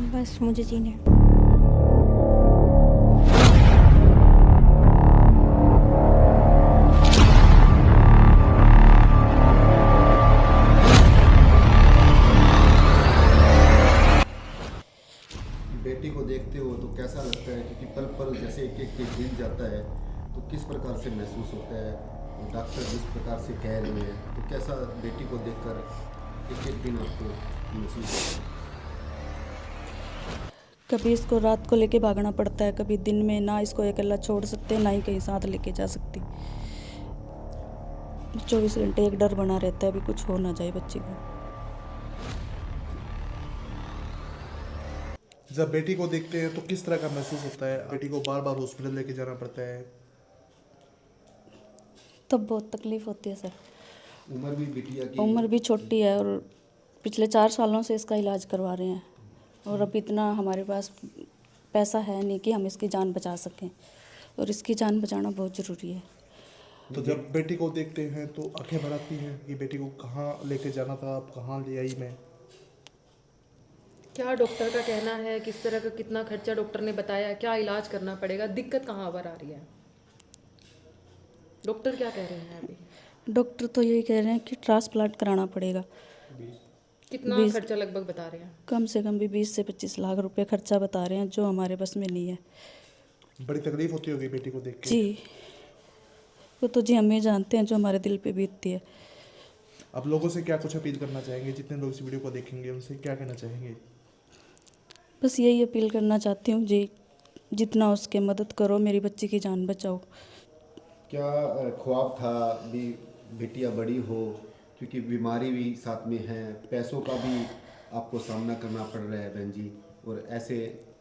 बस मुझे जीने। बेटी को देखते हो तो कैसा लगता है, क्योंकि पल पल जैसे एक एक दिन जाता है तो किस प्रकार से महसूस होता है, और डॉक्टर जिस प्रकार से कह रहे हैं तो कैसा बेटी को देखकर एक एक दिन आपको महसूस होता है? कभी इसको रात को लेके भागना पड़ता है, कभी दिन में। ना इसको अकेला छोड़ सकते, ना ही कहीं साथ लेके जा सकती। 24 घंटे एक डर बना रहता है, अभी कुछ हो ना जाए बच्ची को। जब बेटी को देखते हैं तो किस तरह का महसूस होता है? बेटी को बार बार हॉस्पिटल लेके जाना पड़ता है। तब बहुत तकलीफ होती है सर। उम्र भी बिटिया की उम्र भी छोटी है और पिछले 4 सालों से इसका इलाज करवा रहे हैं, और अब इतना हमारे पास पैसा है नहीं कि हम इसकी जान बचा सकें, और इसकी जान बचाना बहुत ज़रूरी है। तो जब बेटी को देखते हैं तो आंखें भर आती हैं कि बेटी को कहाँ लेके जाना था, अब कहाँ ले आई मैं। क्या डॉक्टर का कहना है, किस तरह का कितना खर्चा डॉक्टर ने बताया, क्या इलाज करना पड़ेगा, दिक्कत कहाँ पर आ रही है? डॉक्टर क्या कह रहे हैं अभी? डॉक्टर तो यही कह रहे हैं कि ट्रांसप्लांट कराना पड़ेगा। कितना खर्चा लगभग बता रहे हैं? कम से कम भी 20 से 25 लाख रुपए खर्चा बता रहे हैं, जो हमारे बस में नहीं है। बड़ी तकलीफ होती होगी बेटी को देख के। जी, वो तो जी हम ही जानते हैं जो हमारे दिल पे बीतती है। अब लोगों से क्या कुछ अपील करना चाहेंगे? जितने लोग इस वीडियो को देखेंगे उनसे क्या कहना चाहेंगे? बस यही अपील करना चाहती हूँ जी, जितना हो सके मदद करो, मेरी बच्ची की जान बचाओ। क्या ख्वाब था भी बेटियां बड़ी हो, क्योंकि बीमारी भी साथ में है, पैसों का भी आपको सामना करना पड़ रहा है बहन जी, और ऐसे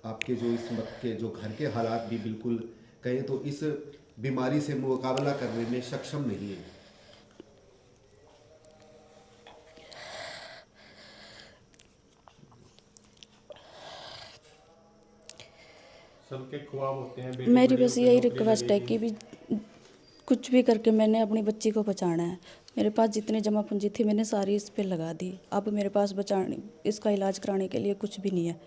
आपके जो इस वक्त के जो घर के हालात भी बिल्कुल कहें तो इस बीमारी से मुकाबला करने में सक्षम नहीं है। सबके ख्वाब होते हैं। मेरी बस यही रिक्वेस्ट है कि भी कुछ भी करके मैंने अपनी बच्ची को बचाना है। मेरे पास जितनी जमा पूंजी थी मैंने सारी इस पे लगा दी। अब मेरे पास बचाने, इसका इलाज कराने के लिए कुछ भी नहीं है।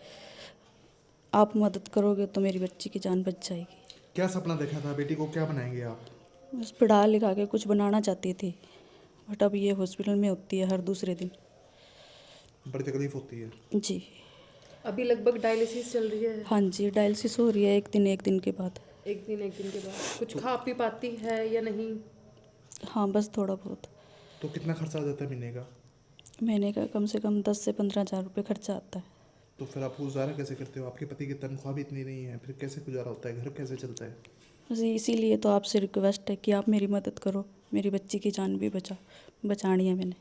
आप मदद करोगे तो मेरी बच्ची की जान बच जाएगी। क्या सपना देखा था? बेटी को क्या बनाएंगे आप? बस पढ़ा लिखा के कुछ बनाना चाहती थी, बट अब ये हॉस्पिटल में होती है हर दूसरे दिन। बड़ी तकलीफ होती है। जी अभी लगभग डायलिसिस चल रही है। हाँ जी, डायलिसिस हो रही है एक दिन के बाद। एक दिन के बाद कुछ खा पी पाती है या नहीं? हाँ बस थोड़ा बहुत। तो कितना खर्चा आ जाता है महीने का? महीने का कम से कम 10 से 15 हज़ार रुपये खर्चा आता है। तो फिर आप गुजारा कैसे करते हो? आपके पति की तनख्वाह भी इतनी नहीं है, फिर कैसे गुजारा होता है? घर कैसे चलता है? बस इसीलिए तो आपसे रिक्वेस्ट है कि आप मेरी मदद करो, मेरी बच्ची की जान भी बचानी है मैंने।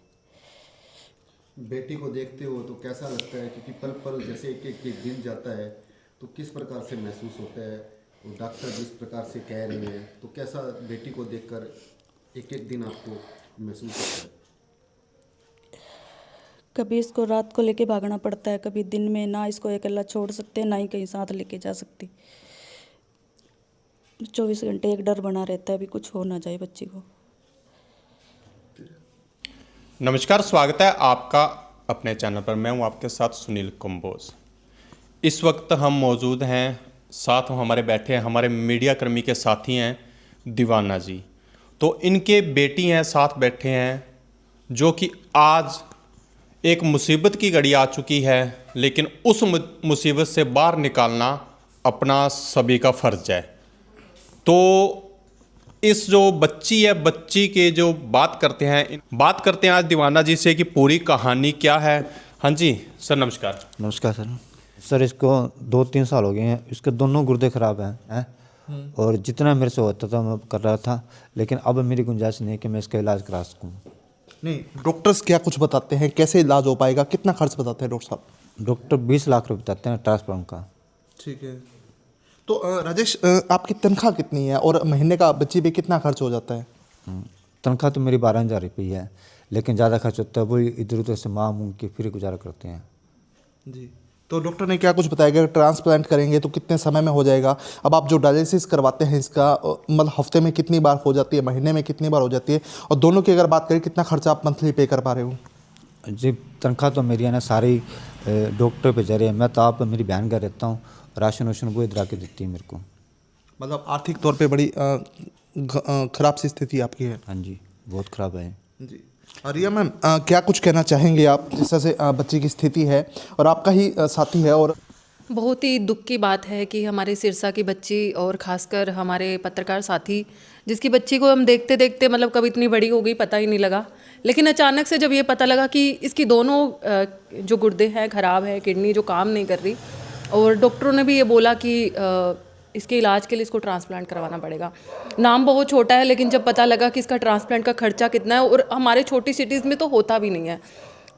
बेटी को देखते हो तो कैसा लगता है, क्योंकि पल पल जैसे एक एक दिन जाता है तो किस प्रकार से महसूस होता है, और डॉक्टर जिस प्रकार से कह रहे हैं तो कैसा बेटी को देखकर एक एक दिन आपको महसूस होता है? कभी इसको रात को लेके भागना पड़ता है, कभी दिन में। ना इसको अकेला छोड़ सकते, ना ही कहीं साथ लेके जा सकती। 24 घंटे एक डर बना रहता है, अभी कुछ हो ना जाए बच्ची को। नमस्कार, स्वागत है आपका अपने चैनल पर। मैं हूं आपके साथ सुनील कंबोज। इस वक्त हम मौजूद हैं, साथ हमारे बैठे हैं हमारे मीडिया कर्मी के साथी हैं दीवाना जी। तो इनके बेटी हैं, साथ बैठे हैं, जो कि आज एक मुसीबत की घड़ी आ चुकी है, लेकिन उस मुसीबत से बाहर निकालना अपना सभी का फ़र्ज है। तो इस जो बच्ची है, बच्ची के जो बात करते हैं आज दीवाना जी से कि पूरी कहानी क्या है। हाँ जी सर, नमस्कार। नमस्कार सर, इसको 2-3 साल हो गए हैं। इसके दोनों गुर्दे खराब हैं और जितना मेरे से होता था मैं कर रहा था, लेकिन अब मेरी गुंजाइश नहीं है कि मैं इसका इलाज करा सकूँ। नहीं, डॉक्टर्स क्या कुछ बताते हैं, कैसे इलाज हो पाएगा, कितना खर्च बताते हैं डॉक्टर साहब? डॉक्टर 20 लाख रुपये बताते हैं ट्रांसप्लांट का। ठीक है। तो राजेश, आपकी तनख्वाह कितनी है और महीने का बच्ची पे कितना खर्च हो जाता है? तनख्वाह तो मेरी 12,000 रुपये है, लेकिन ज़्यादा खर्च होता है, वो इधर उधर से मांग के फिर गुजारा करते हैं। जी। तो डॉक्टर ने क्या कुछ बताया कि ट्रांसप्लांट करेंगे तो कितने समय में हो जाएगा? अब आप जो डायलिसिस करवाते हैं इसका मतलब हफ्ते में कितनी बार हो जाती है, महीने में कितनी बार हो जाती है, और दोनों की अगर बात करें कितना खर्चा आप मंथली पे कर पा रहे हो? जी तनख्वाह तो मेरी है ना सारी डॉक्टर पे जा रही है। मैं तो आप मेरी बहन घर रहता हूँ, राशन वाशन वो इधर आके देती है मेरे को। मतलब आर्थिक तौर पे बड़ी खराब सी स्थिति आपकी है। हाँ जी, बहुत ख़राब है जी। रिया मैम, क्या कुछ कहना चाहेंगे आप, जिस तरह से बच्चे की स्थिति है और आपका ही साथी है? और बहुत ही दुख की बात है कि हमारे सिरसा की बच्ची और ख़ासकर हमारे पत्रकार साथी, जिसकी बच्ची को हम देखते देखते मतलब कब इतनी बड़ी हो गई पता ही नहीं लगा, लेकिन अचानक से जब ये पता लगा कि इसकी दोनों जो गुर्दे हैं ख़राब है, किडनी जो काम नहीं कर रही, और डॉक्टरों ने भी ये बोला कि इसके इलाज के लिए इसको ट्रांसप्लांट करवाना पड़ेगा। नाम बहुत छोटा है, लेकिन जब पता लगा कि इसका ट्रांसप्लांट का खर्चा कितना है, और हमारे छोटी सिटीज़ में तो होता भी नहीं है,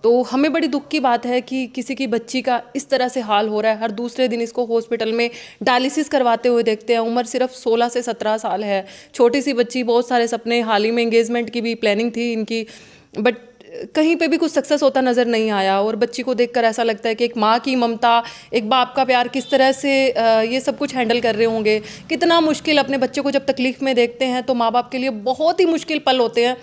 तो हमें बड़ी दुख की बात है कि किसी की बच्ची का इस तरह से हाल हो रहा है। हर दूसरे दिन इसको हॉस्पिटल में डायलिसिस करवाते हुए देखते हैं। उम्र सिर्फ 16 से 17 साल है, छोटी सी बच्ची, बहुत सारे सपने, हाल ही में एंगेजमेंट की भी प्लानिंग थी इनकी, बट कहीं पे भी कुछ सक्सेस होता नज़र नहीं आया। और बच्ची को देखकर ऐसा लगता है कि एक माँ की ममता, एक बाप का प्यार किस तरह से ये सब कुछ हैंडल कर रहे होंगे। कितना मुश्किल, अपने बच्चे को जब तकलीफ़ में देखते हैं तो माँ बाप के लिए बहुत ही मुश्किल पल होते हैं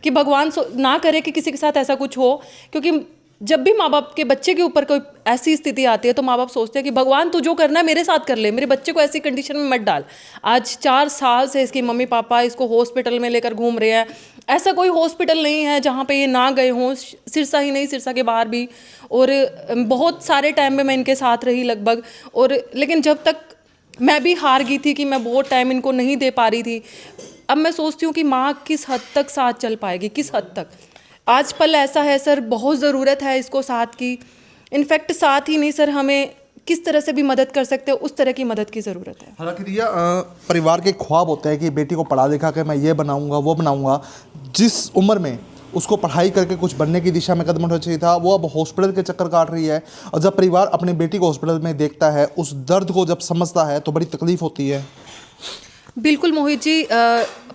कि भगवान ना करे कि किसी के साथ ऐसा कुछ हो, क्योंकि जब भी माँ बाप के बच्चे के ऊपर कोई ऐसी स्थिति आती है तो माँ बाप सोचते हैं कि भगवान तू जो करना है मेरे साथ कर ले, मेरे बच्चे को ऐसी कंडीशन में मत डाल। आज 4 साल से इसकी मम्मी पापा इसको हॉस्पिटल में लेकर घूम रहे हैं। ऐसा कोई हॉस्पिटल नहीं है जहाँ पे ये ना गए हों, सिरसा ही नहीं, सिरसा के बाहर भी, और बहुत सारे टाइम में मैं इनके साथ रही लगभग, और लेकिन जब तक मैं भी हार गई थी कि मैं बहुत टाइम इनको नहीं दे पा रही थी। अब मैं सोचती हूँ कि माँ किस हद तक साथ चल पाएगी, किस हद तक। आज पल ऐसा है सर, बहुत ज़रूरत है इसको साथ की। इनफैक्ट साथ ही नहीं सर, हमें किस तरह से भी मदद कर सकते हो उस तरह की मदद की ज़रूरत है। हालांकि रिया, परिवार के ख्वाब होते हैं कि बेटी को पढ़ा लिखा के मैं ये बनाऊंगा वो बनाऊंगा। जिस उम्र में उसको पढ़ाई करके कुछ बनने की दिशा में कदम उठाना चाहिए था, वो अब हॉस्पिटल के चक्कर काट रही है। और जब परिवार अपनी बेटी को हॉस्पिटल में देखता है, उस दर्द को जब समझता है तो बड़ी तकलीफ होती है। बिल्कुल मोहित जी,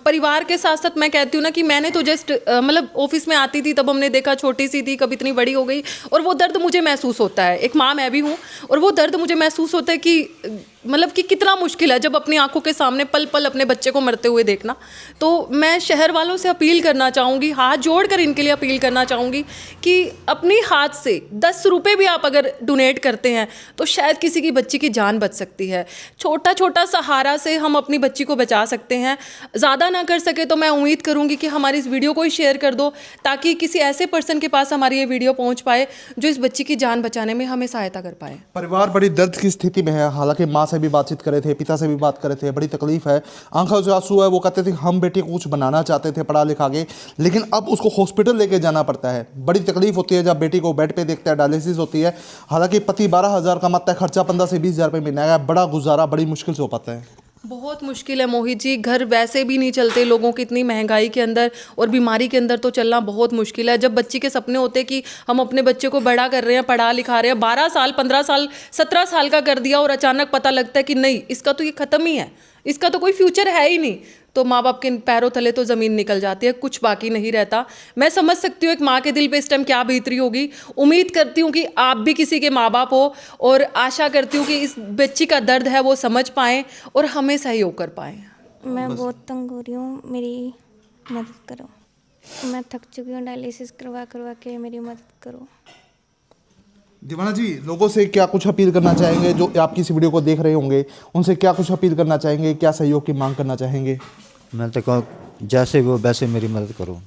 परिवार के साथ साथ मैं कहती हूँ ना कि मैंने तो जस्ट मतलब ऑफिस में आती थी तब हमने देखा, छोटी सी थी, कब इतनी बड़ी हो गई, और वो दर्द मुझे महसूस होता है। एक माँ मैं भी हूँ, और वो दर्द मुझे महसूस होता है कि मतलब कि कितना मुश्किल है जब अपनी आंखों के सामने पल पल अपने बच्चे को मरते हुए देखना। तो मैं शहर वालों से अपील करना चाहूँगी, हाथ जोड़कर इनके लिए अपील करना चाहूँगी कि अपनी हाथ से 10 रुपये भी आप अगर डोनेट करते हैं तो शायद किसी की बच्ची की जान बच सकती है। छोटा छोटा सहारा से हम अपनी बच्ची को बचा सकते हैं। ज़्यादा ना कर सके तो मैं उम्मीद करूँगी कि हमारी इस वीडियो को ही शेयर कर दो, ताकि किसी ऐसे पर्सन के पास हमारी ये वीडियो पहुँच पाए जो इस बच्ची की जान बचाने में हमें सहायता कर पाए। परिवार बड़ी दर्द की स्थिति में है। हालांकि माँ से भी बातचीत करे थे, पिता से भी बात करे थे, बड़ी तकलीफ है, आंखों से आंसू है। वो कहते थे हम बेटे को कुछ बनाना चाहते थे पढ़ा लिखा के, लेकिन अब उसको हॉस्पिटल लेके जाना पड़ता है। बड़ी तकलीफ होती है जब बेटी को बेड पे देखता है, डायलिसिस होती है। हालांकि पति 12,000 कमाता है, खर्चा 15 से 20,000 रुपये महीना है। बड़ा गुजारा बड़ी मुश्किल से हो पाता है। बहुत मुश्किल है मोहित जी, घर वैसे भी नहीं चलते लोगों की, इतनी महंगाई के अंदर और बीमारी के अंदर तो चलना बहुत मुश्किल है। जब बच्ची के सपने होते कि हम अपने बच्चे को बड़ा कर रहे हैं, पढ़ा लिखा रहे हैं, 12 साल 15 साल 17 साल का कर दिया, और अचानक पता लगता है कि नहीं, इसका तो ये ख़त्म ही है, इसका तो कोई फ्यूचर है ही नहीं, तो माँ बाप के पैरों तले तो ज़मीन निकल जाती है, कुछ बाकी नहीं रहता। मैं समझ सकती हूँ एक माँ के दिल पे इस टाइम क्या बीत रही होगी। उम्मीद करती हूँ कि आप भी किसी के माँ बाप हो, और आशा करती हूँ कि इस बच्ची का दर्द है वो समझ पाएँ और हमें सहयोग कर पाएँ। मैं बहुत तंग हो रही हूँ, मेरी मदद करो। मैं थक चुकी हूँ डायलिसिस करवा करवा के, मेरी मदद करो। दीवाना जी, लोगों से क्या कुछ अपील करना चाहेंगे जो आपकी इस वीडियो को देख रहे होंगे? उनसे क्या कुछ अपील करना चाहेंगे, क्या सहयोग की मांग करना चाहेंगे? मैं तो कहूँ जैसे वो वैसे मेरी मदद करो।